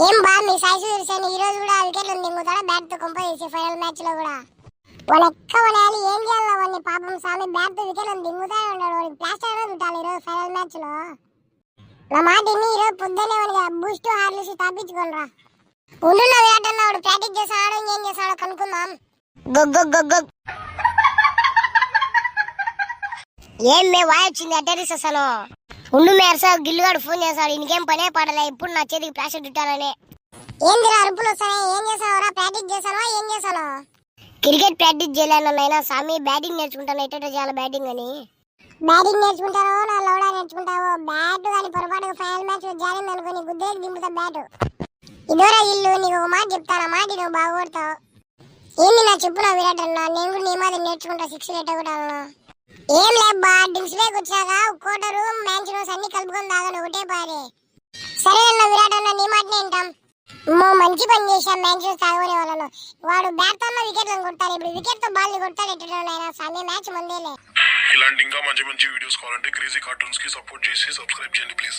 ఏం బా మీ సాయి సూర్యసేన ఈ రోజు కూడా వికెట్లు దింగుతాడా బ్యాట్ తో కొంప చేసి ఫైనల్ మ్యాచ్ లో కూడా వాడు ఎక్క వడాలి ఏం చేయాలి వాడిని పాపం స్వామి బ్యాట్ తో వికెట్లు దింగుతానే ఉన్నాడు వాడికి ప్లాస్టర్ అనేది చుట్టాలి ఈరోజు ఫైనల్ మ్యాచ్ లో నా మాట ఇన్ని ఈరోజు పొద్దునే వాడికి బూస్ట్ హార్లిస్ తాపించుకోనరా ఉండున్న విరాట్ అన్న వాడు ప్రాక్టీస్ చేస్తాడో ఇంకేం చేస్తాడో కనుక్కుందాం ఏం మే వాయి వచ్చింది అటెరిస్ అసలు ఉండు మే అరసా గిల్లుగాడు ఫోన్ చేస్తాడు ఇంకేం పనే పడలే ఇప్పుడు నా చేతికి ప్లాస్టర్ చుట్టాలని ఏంది అరుపులు వస్తాయి ఏం చేసావురా ప్రాక్టీస్ చేసావా ఏం చేసాను క్రికెట్ ప్రాక్టీస్ చేయలేనైనా స్వామి బ్యాటింగ్ నేర్చుకుంటాను ఎట్ట చేయాలి బ్యాటింగ్ అని బ్యాటింగ్ నేర్చుకుంటారో నా లౌడా నేర్చుకుంటావో బ్యాట్ కానీ పొరపాటుగా ఫైనల్ మ్యాచ్ లో జారింది అనుకో గుద్దేకి దింపుతా బ్యాట్ ఇదోరా ఇల్లు నీకు ఒక మాట చెప్తాను మాట నువ్వు బాగొడతావు ఏంది నా చెప్పు నా విరాట్ అన్న నేను కూడా నీ మాదిరి నేర్చుకుంటా 6 ఎట్టగొట్టాలను ఏం లేబ్బా డ్రింక్స్ లేక వచ్చాక కోటరు మ్యాంచరోస్ అన్ని కలుపుకొని తాగాను ఒకటే పారే సరే అన్న విరాట్ అన్న నీ మాటనే వింటాం మంచి పని చేశాం మ్యాంచరోస్ తాగనే వాళ్ళను వాడు బ్యాట్ తో వికెట్లను కొడతారు ఇప్పుడు వికెట్ తో బాల్ ని కొడతాడు ఎట్లా సమయం మ్యాచ్ ముందేలే ఇలాంటి ఇంకా మంచి మంచి వీడియోస్ కావాలంటే క్రేజీ కార్టూన్స్ కి సపోర్ట్ చేసి సబ్స్క్రైబ్ చేయండి ప్లీజ్.